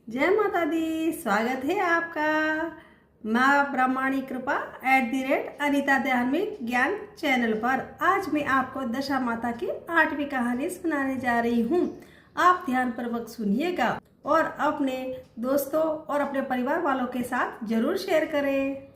जय माता दी। स्वागत है आपका माँ ब्रह्माणी कृपा @अनीता धार्मिक ज्ञान चैनल पर। आज मैं आपको दशा माता की 8वीं कहानी सुनाने जा रही हूँ। आप ध्यान पूर्वक सुनिएगा और अपने दोस्तों और अपने परिवार वालों के साथ जरूर शेयर करें।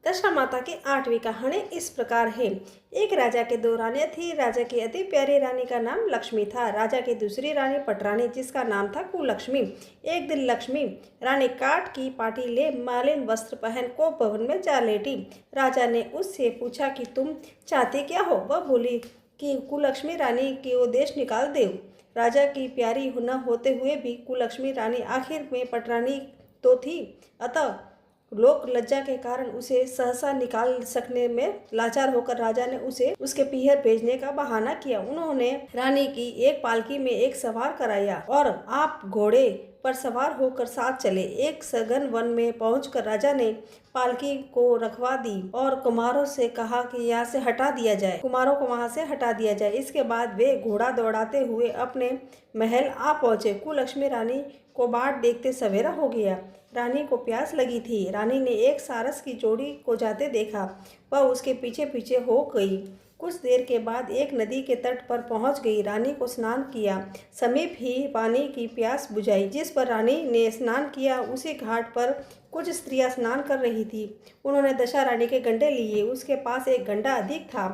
दशा माता की 8वीं कहानी इस प्रकार है। एक राजा के 2 रानियां थी। राजा की अति प्यारी रानी का नाम लक्ष्मी था। राजा की दूसरी रानी पटरानी, जिसका नाम था कुलक्ष्मी। एक दिन लक्ष्मी रानी काठ की पाटी ले मालिन वस्त्र पहन को भवन में जा लेटी। राजा ने उससे पूछा कि तुम चाहती क्या हो? वह बोली कि कुलक्ष्मी रानी को देश निकाल दे। राजा की प्यारी न होते हुए भी कुलक्ष्मी रानी आखिर में पटरानी तो थी, अतः लोक लज्जा के कारण उसे सहसा निकाल सकने में लाचार होकर राजा ने उसे उसके पीहर भेजने का बहाना किया। उन्होंने रानी की एक पालकी में एक सवार कराया और आप घोड़े पर सवार होकर साथ चले। एक सघन वन में पहुंचकर राजा ने पालकी को रखवा दी और कुमारों से कहा कि यहाँ से हटा दिया जाए। कुमारों को वहां से हटा दिया जाए। इसके बाद वे घोड़ा दौड़ाते हुए अपने महल आ पहुंचे। कुलक्ष्मी रानी को बाट देखते सवेरा हो गया। रानी को प्यास लगी थी। रानी ने एक सारस की जोड़ी को जाते देखा। वह उसके पीछे पीछे हो गई। कुछ देर के बाद एक नदी के तट पर पहुंच गई। रानी को स्नान किया। समीप ही पानी की प्यास बुझाई। जिस पर रानी ने स्नान किया उसी घाट पर कुछ स्त्रियां स्नान कर रही थी। उन्होंने दशा रानी के गंडे लिए। उसके पास एक गंडा अधिक था।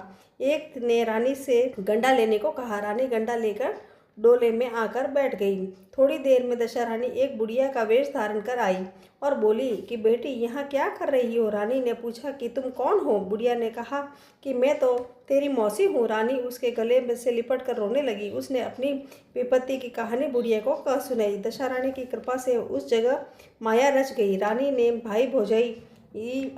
एक ने रानी से गंडा लेने को कहा। रानी गंडा लेकर डोले में आकर बैठ गई। थोड़ी देर में दशा रानी एक बुढ़िया का वेश धारण कर आई और बोली कि बेटी, यहाँ क्या कर रही हो? रानी ने पूछा कि तुम कौन हो? बुढ़िया ने कहा कि मैं तो तेरी मौसी हूँ। रानी उसके गले में से लिपट कर रोने लगी। उसने अपनी विपत्ति की कहानी बुढ़िया को कह सुनाई। दशा रानी की कृपा से उस जगह माया रच गई। रानी ने भाई भौजाई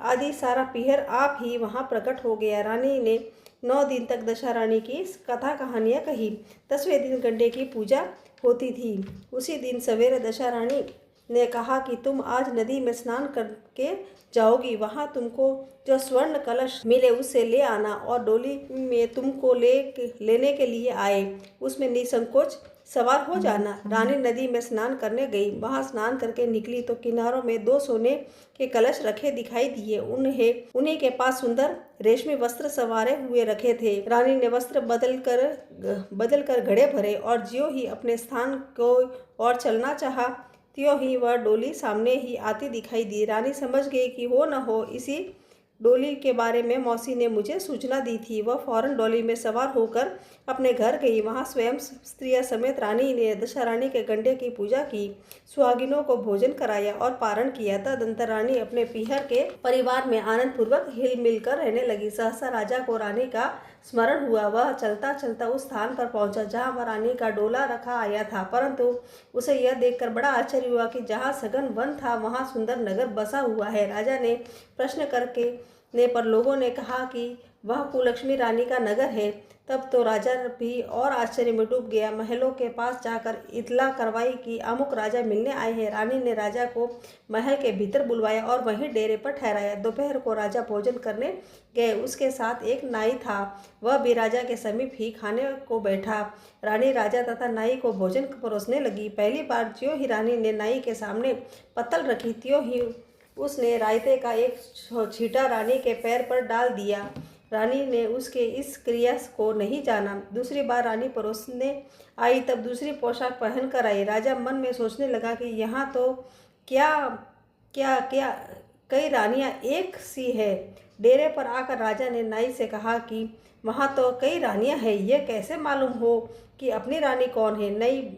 आदि सारा पीहर आप ही वहाँ प्रकट हो गया। रानी ने 9 दिन तक दशा रानी की कथा कहानियाँ कही। 10वें दिन गंडे की पूजा होती थी। उसी दिन सवेरे दशा रानी ने कहा कि तुम आज नदी में स्नान करके जाओगी। वहाँ तुमको जो स्वर्ण कलश मिले उससे ले आना और डोली में तुमको लेने के लिए आए उसमें निसंकोच सवार हो जाना। रानी नदी में स्नान करने गई। वहां स्नान करके निकली तो किनारों में 2 सोने के कलश रखे दिखाई दिए। उन्हीं के पास सुंदर रेशमी वस्त्र सवारे हुए रखे थे। रानी ने वस्त्र बदल कर घड़े भरे और ज्यों ही अपने स्थान को और चलना चाहा त्यों ही वह डोली सामने ही आती दिखाई दी। रानी समझ गई कि हो न हो इसी डोली के बारे में मौसी ने मुझे सूचना दी थी। वह फौरन डोली में सवार होकर अपने घर गई। वहां स्वयं स्त्रियां समेत रानी ने दशा रानी के गंडे की पूजा की, सुहागिनों को भोजन कराया और पारण किया। तदंतर रानी अपने पीहर के परिवार में आनंद पूर्वक हिल मिल कर रहने लगी। सहसा राजा को रानी का स्मरण हुआ। वह चलता चलता उस स्थान पर पहुंचा जहाँ वह रानी का डोला रखा आया था, परंतु उसे यह देखकर बड़ा आश्चर्य हुआ कि जहाँ सघन वन था वहाँ सुंदर नगर बसा हुआ है। राजा ने प्रश्न करने पर लोगों ने कहा कि वह कुलक्ष्मी रानी का नगर है। तब तो राजा भी और आश्चर्य में डूब गया। महलों के पास जाकर इतला करवाई कि अमुक राजा मिलने आए हैं। रानी ने राजा को महल के भीतर बुलवाया और वहीं डेरे पर ठहराया। दोपहर को राजा भोजन करने गए। उसके साथ एक नाई था। वह भी राजा के समीप ही खाने को बैठा। रानी राजा तथा नाई को भोजन परोसने लगी। पहली बार ज्यों ही रानी ने नाई के सामने पत्तल रखी त्यों ही उसने रायते का एक छींटा रानी के पैर पर डाल दिया। रानी ने उसके इस क्रिया को नहीं जाना। दूसरी बार रानी परोसने आई तब दूसरी पोशाक पहन कर आई। राजा मन में सोचने लगा कि यहाँ तो क्या क्या क्या कई रानियाँ एक सी है। डेरे पर आकर राजा ने नाई से कहा कि वहाँ तो कई रानियाँ हैं, यह कैसे मालूम हो कि अपनी रानी कौन है?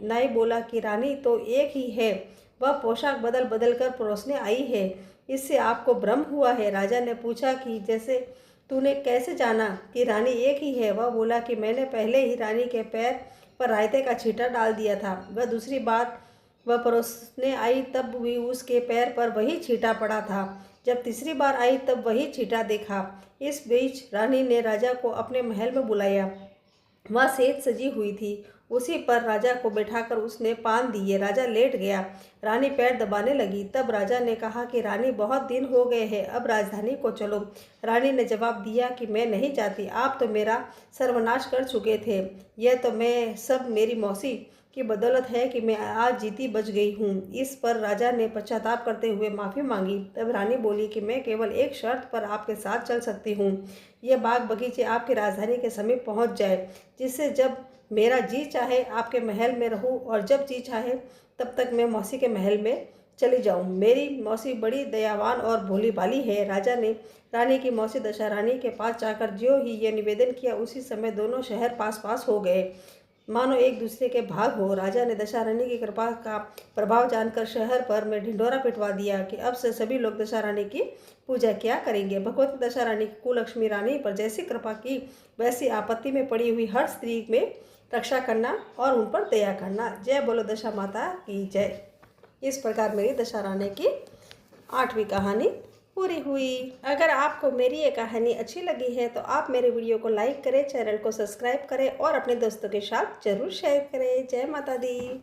नाई बोला कि रानी तो एक ही है, वह पोशाक बदल बदल कर परोसने आई है, इससे आपको भ्रम हुआ है। राजा ने पूछा कि जैसे तूने कैसे जाना कि रानी एक ही है? वह बोला कि मैंने पहले ही रानी के पैर पर रायते का छींटा डाल दिया था। वह दूसरी बार वह परोसने आई तब भी उसके पैर पर वही छींटा पड़ा था। जब तीसरी बार आई तब वही छींटा देखा। इस बीच रानी ने राजा को अपने महल में बुलाया। वह सेज सजी हुई थी। उसी पर राजा को बैठाकर उसने पान दिए। राजा लेट गया। रानी पैर दबाने लगी। तब राजा ने कहा कि रानी, बहुत दिन हो गए हैं, अब राजधानी को चलो। रानी ने जवाब दिया कि मैं नहीं जाती। आप तो मेरा सर्वनाश कर चुके थे। यह तो मैं सब मेरी मौसी की बदौलत है कि मैं आज जीती बच गई हूँ। इस पर राजा ने पश्चाताप करते हुए माफ़ी मांगी। तब रानी बोली कि मैं केवल एक शर्त पर आपके साथ चल सकती हूँ। यह बाग बगीचे आपकी राजधानी के समीप पहुँच जाए, जिससे जब मेरा जी चाहे आपके महल में रहूँ और जब जी चाहे तब तक मैं मौसी के महल में चली जाऊँ। मेरी मौसी बड़ी दयावान और भोली भाली है। राजा ने रानी की मौसी दशा रानी के पास जाकर ज्यों ही यह निवेदन किया, उसी समय दोनों शहर पास पास हो गए, मानो एक दूसरे के भाग हो। राजा ने दशा रानी की कृपा का प्रभाव जानकर शहर पर में ढिंढोरा पिटवा दिया कि अब से सभी लोग दशा रानी की पूजा किया करेंगे। भगवती दशा रानी की कुलक्ष्मी रानी पर जैसी कृपा की, वैसी आपत्ति में पड़ी हुई हर स्त्री में रक्षा करना और उन पर दया करना। जय बोलो दशा माता की जय। इस प्रकार मेरी दशा रानी की 8वीं कहानी पूरी हुई। अगर आपको मेरी ये कहानी अच्छी लगी है तो आप मेरे वीडियो को लाइक करें, चैनल को सब्सक्राइब करें और अपने दोस्तों के साथ जरूर शेयर करें। जय माता दी।